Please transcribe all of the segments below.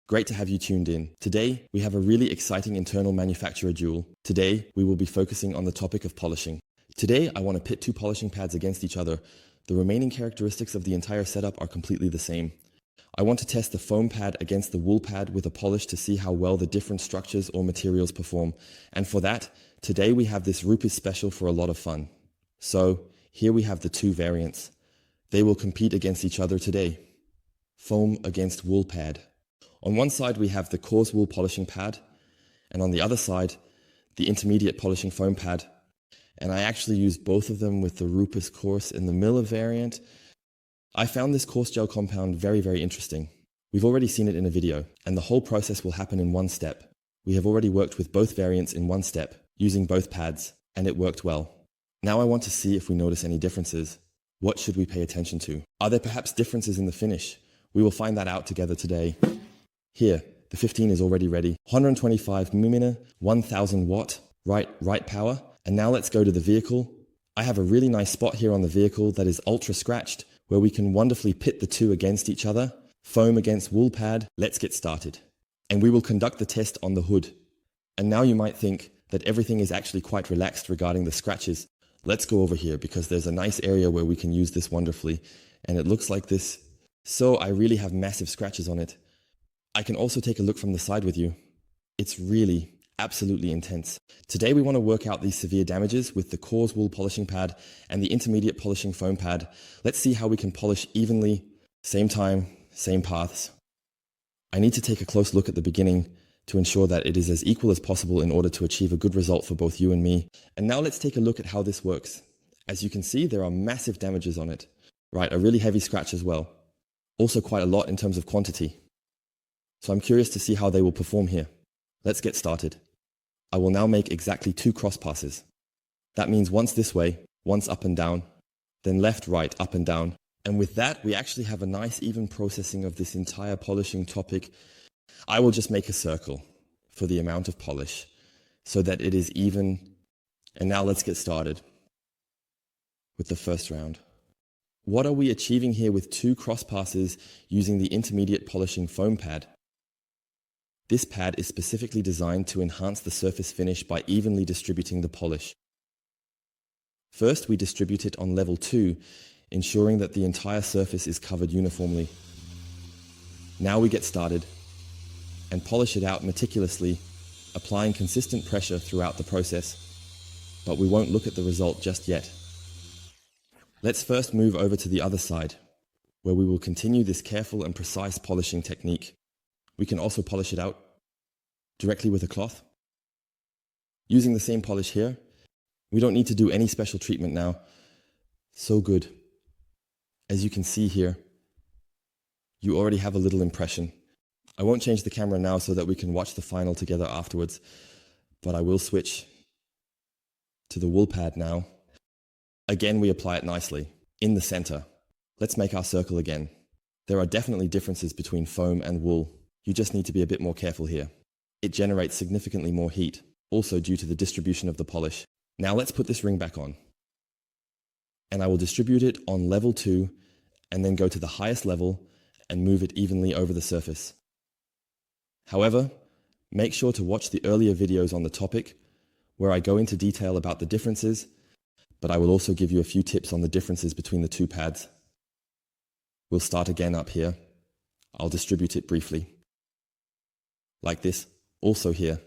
Great to have you tuned in. Today, we have a really exciting internal manufacturer duel. Today, we will be focusing on the topic of polishing. Today, I want to pit two polishing pads against each other. The remaining characteristics of the entire setup are completely the same. I want to test the foam pad against the wool pad with a polish to see how well the different structures or materials perform. And for that, today we have this Rupes special for a lot of fun. So, here we have the two variants. They will compete against each other today. Foam against wool pad. On one side we have the coarse wool polishing pad, and on the other side, the intermediate polishing foam pad. And I actually used both of them with the Rupes Coarse Mille variant. I found this coarse gel compound very interesting. We've already seen it in a video, and the whole process will happen in one step. We have already worked with both variants in one step, using both pads, and it worked well. Now I want to see if we notice any differences. What should we pay attention to? Are there perhaps differences in the finish? We will find that out together today. Here, the 15 is already ready. 125 mm, 1000 watt, right power. And now let's go to the vehicle. I have a really nice spot here on the vehicle that is ultra scratched, where we can wonderfully pit the two against each other. Foam against wool pad. Let's get started. And we will conduct the test on the hood. And now you might think that everything is actually quite relaxed regarding the scratches. Let's go over here because there's a nice area where we can use this wonderfully. And it looks like this. So I really have massive scratches on it. I can also take a look from the side with you. It's really absolutely intense. Today we want to work out these severe damages with the coarse wool polishing pad and the intermediate polishing foam pad. Let's see how we can polish evenly, same time, same paths. I need to take a close look at the beginning to ensure that it is as equal as possible in order to achieve a good result for both you and me. And now let's take a look at how this works. As you can see, there are massive damages on it. Right, a really heavy scratch as well. Also quite a lot in terms of quantity. So I'm curious to see how they will perform here. Let's get started. I will now make exactly 2 cross passes. That means once this way, once up and down, then left, right, up and down. And with that, we actually have a nice even processing of this entire polishing topic. I will just make a circle for the amount of polish so that it is even. And now let's get started with the first round. What are we achieving here with 2 cross passes using the intermediate polishing foam pad? This pad is specifically designed to enhance the surface finish by evenly distributing the polish. First, we distribute it on level 2, ensuring that the entire surface is covered uniformly. Now we get started and polish it out meticulously, applying consistent pressure throughout the process. But we won't look at the result just yet. Let's first move over to the other side, where we will continue this careful and precise polishing technique. We can also polish it out directly with a cloth. Using the same polish here, we don't need to do any special treatment now. So good. As you can see here, you already have a little impression. I won't change the camera now so that we can watch the final together afterwards, but I will switch to the wool pad now. Again, we apply it nicely, in the center. Let's make our circle again. There are definitely differences between foam and wool. You just need to be a bit more careful here. It generates significantly more heat, also due to the distribution of the polish. Now let's put this ring back on. And I will distribute it on level 2, and then go to the highest level and move it evenly over the surface. However, make sure to watch the earlier videos on the topic, where I go into detail about the differences, but I will also give you a few tips on the differences between the 2 pads. We'll start again up here. I'll distribute it briefly. Like this, also here,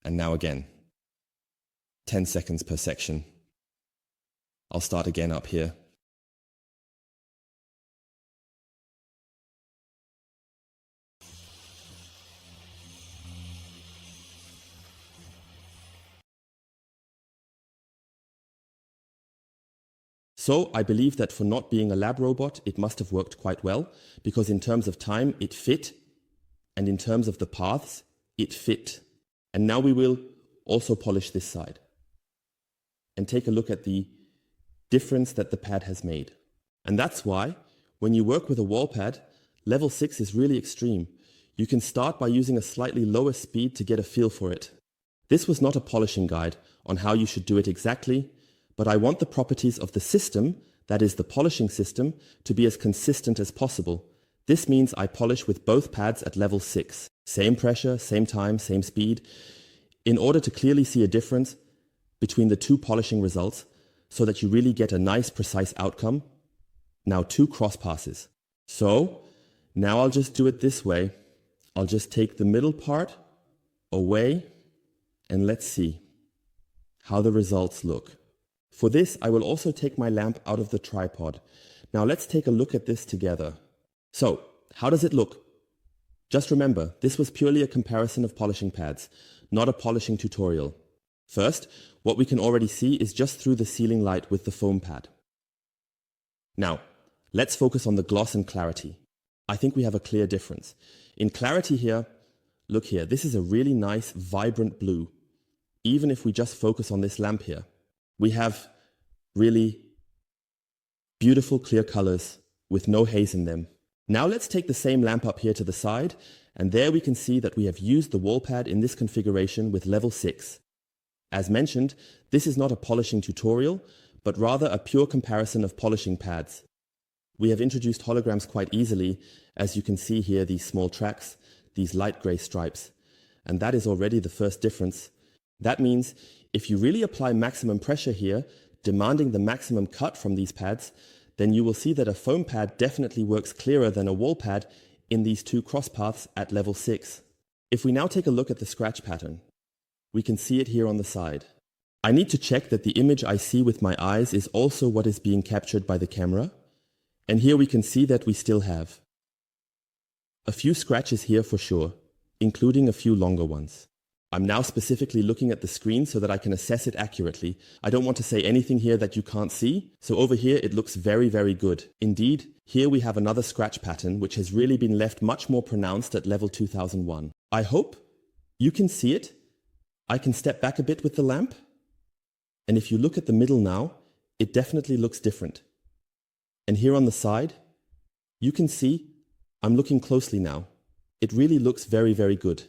and now again. 10 seconds per section. I'll start again up here. So I believe that for not being a lab robot, it must have worked quite well, because in terms of time, it fit. And in terms of the paths, it fit. And now we will also polish this side and take a look at the difference that the pad has made. And that's why, when you work with a wall pad, level 6 is really extreme. You can start by using a slightly lower speed to get a feel for it. This was not a polishing guide on how you should do it exactly, but I want the properties of the system, that is the polishing system, to be as consistent as possible. This means I polish with both pads at level 6. Same pressure, same time, same speed, in order to clearly see a difference between the two polishing results so that you really get a nice precise outcome. Now 2 cross passes. So now I'll just do it this way. I'll just take the middle part away and let's see how the results look. For this, I will also take my lamp out of the tripod. Now let's take a look at this together. So, how does it look? Just remember, this was purely a comparison of polishing pads, not a polishing tutorial. First, what we can already see is just through the ceiling light with the foam pad. Now, let's focus on the gloss and clarity. I think we have a clear difference. In clarity here, look here, this is a really nice, vibrant blue. Even if we just focus on this lamp here, we have really beautiful clear colors with no haze in them. Now let's take the same lamp up here to the side, and there we can see that we have used the wall pad in this configuration with level 6. As mentioned, this is not a polishing tutorial, but rather a pure comparison of polishing pads. We have introduced holograms quite easily, as you can see here, these small tracks, these light gray stripes, and that is already the first difference. That means if you really apply maximum pressure here, demanding the maximum cut from these pads, then you will see that a foam pad definitely works clearer than a wall pad in these 2 cross paths at level 6. If we now take a look at the scratch pattern, we can see it here on the side. I need to check that the image I see with my eyes is also what is being captured by the camera, and here we can see that we still have a few scratches here for sure, including a few longer ones. I'm now specifically looking at the screen so that I can assess it accurately. I don't want to say anything here that you can't see, so over here it looks very, very good. Indeed, here we have another scratch pattern which has really been left much more pronounced at level 2001. I hope you can see it. I can step back a bit with the lamp, and if you look at the middle now, it definitely looks different. And here on the side, you can see, I'm looking closely now. It really looks very, very good.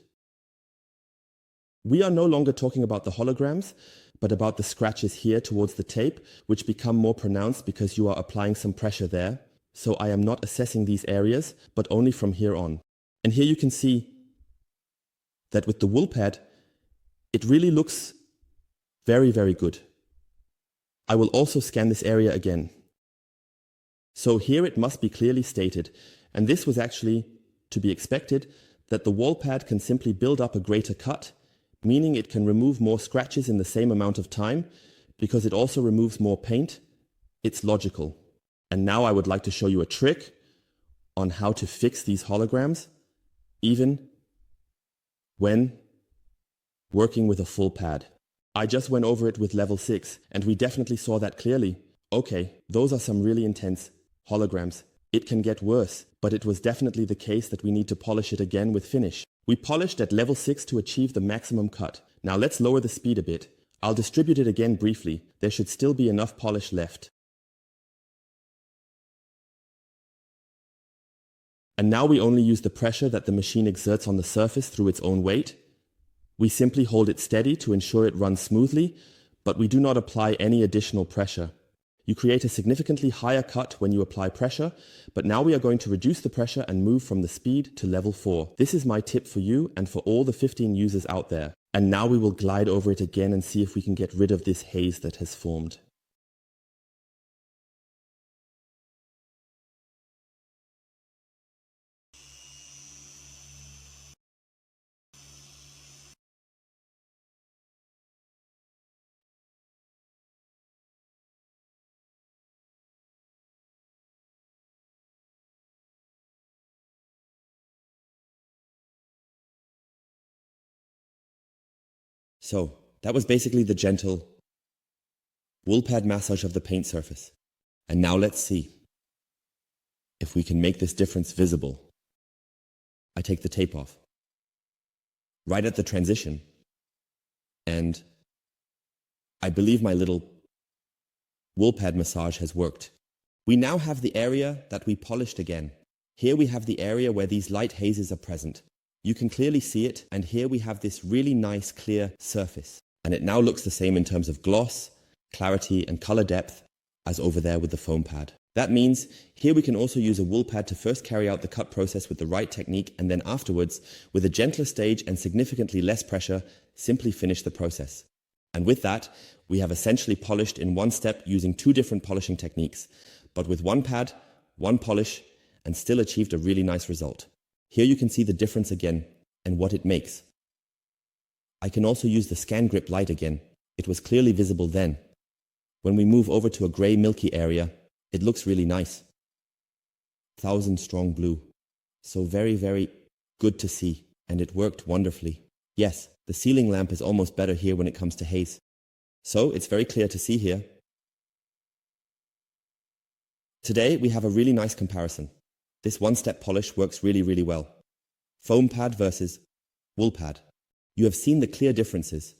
We are no longer talking about the holograms, but about the scratches here towards the tape, which become more pronounced because you are applying some pressure there. So I am not assessing these areas, but only from here on. And here you can see that with the wool pad, it really looks very, very good. I will also scan this area again. So here it must be clearly stated, and this was actually to be expected, that the wall pad can simply build up a greater cut, meaning it can remove more scratches in the same amount of time, because it also removes more paint. It's logical. And now I would like to show you a trick on how to fix these holograms, even when working with a full pad. I just went over it with level 6, and we definitely saw that clearly. Okay, those are some really intense holograms. It can get worse, but it was definitely the case that we need to polish it again with finish. We polished at level 6 to achieve the maximum cut. Now let's lower the speed a bit. I'll distribute it again briefly. There should still be enough polish left. And now we only use the pressure that the machine exerts on the surface through its own weight. We simply hold it steady to ensure it runs smoothly, but we do not apply any additional pressure. You create a significantly higher cut when you apply pressure, but now we are going to reduce the pressure and move from the speed to level 4. This is my tip for you and for all the 15 users out there. And now we will glide over it again and see if we can get rid of this haze that has formed. So, that was basically the gentle wool pad massage of the paint surface. And now let's see if we can make this difference visible. I take the tape off, right at the transition, and I believe my little wool pad massage has worked. We now have the area that we polished again. Here we have the area where these light hazes are present. You can clearly see it, and here we have this really nice clear surface. And it now looks the same in terms of gloss, clarity and color depth as over there with the foam pad. That means here we can also use a wool pad to first carry out the cut process with the right technique, and then afterwards, with a gentler stage and significantly less pressure, simply finish the process. And with that, we have essentially polished in one step using two different polishing techniques, but with one pad, one polish, and still achieved a really nice result. Here you can see the difference again and what it makes. I can also use the SCANGRIP light again. It was clearly visible then. When we move over to a grey milky area, it looks really nice. 1000 strong blue. So very, very good to see, and it worked wonderfully. Yes, the ceiling lamp is almost better here when it comes to haze. So it's very clear to see here. Today we have a really nice comparison. This one-step polish works really, really well. Foam pad versus wool pad. You have seen the clear differences.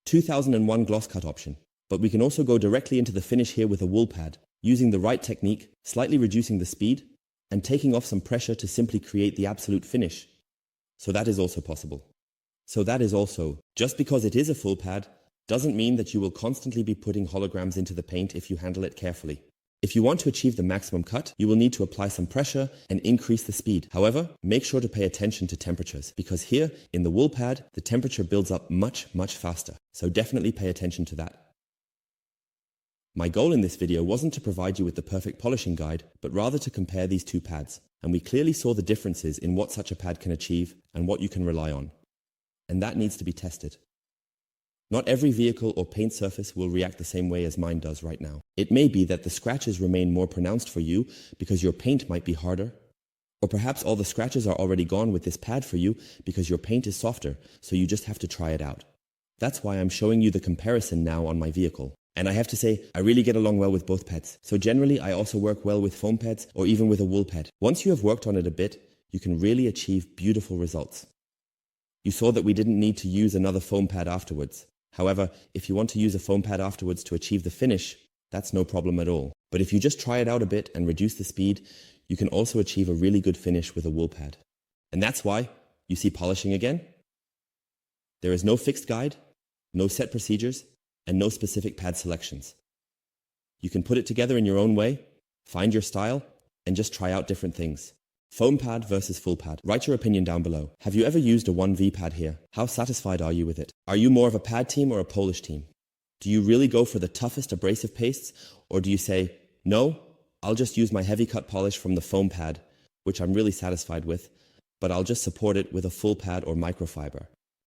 2001 gloss cut option. But we can also go directly into the finish here with a wool pad, using the right technique, slightly reducing the speed, and taking off some pressure to simply create the absolute finish. So that is also possible. Just because it is a full pad, doesn't mean that you will constantly be putting holograms into the paint if you handle it carefully. If you want to achieve the maximum cut, you will need to apply some pressure and increase the speed. However, make sure to pay attention to temperatures, because here, in the wool pad, the temperature builds up much, much faster. So definitely pay attention to that. My goal in this video wasn't to provide you with the perfect polishing guide, but rather to compare these two pads, and we clearly saw the differences in what such a pad can achieve and what you can rely on. And that needs to be tested. Not every vehicle or paint surface will react the same way as mine does right now. It may be that the scratches remain more pronounced for you because your paint might be harder, or perhaps all the scratches are already gone with this pad for you because your paint is softer, so you just have to try it out. That's why I'm showing you the comparison now on my vehicle. And I have to say, I really get along well with both pads. So generally, I also work well with foam pads or even with a wool pad. Once you have worked on it a bit, you can really achieve beautiful results. You saw that we didn't need to use another foam pad afterwards. However, if you want to use a foam pad afterwards to achieve the finish, that's no problem at all. But if you just try it out a bit and reduce the speed, you can also achieve a really good finish with a wool pad. And that's why you see polishing again. There is no fixed guide, no set procedures, and no specific pad selections. You can put it together in your own way, find your style, and just try out different things. Foam pad versus full pad. Write your opinion down below. Have you ever used a 1V pad here? How satisfied are you with it? Are you more of a pad team or a polish team? Do you really go for the toughest abrasive pastes, or do you say, no, I'll just use my heavy cut polish from the foam pad, which I'm really satisfied with, but I'll just support it with a full pad or microfiber?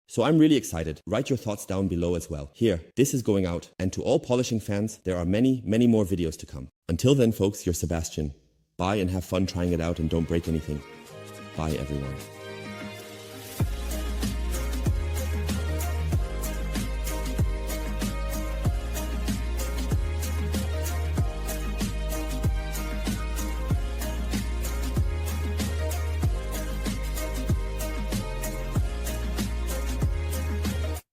So I'm really excited. Write your thoughts down below as well. Here, this is going out, and to all polishing fans, there are many, many more videos to come. Until then, folks, you're Sebastian. Bye and have fun trying it out, and don't break anything. Bye, everyone.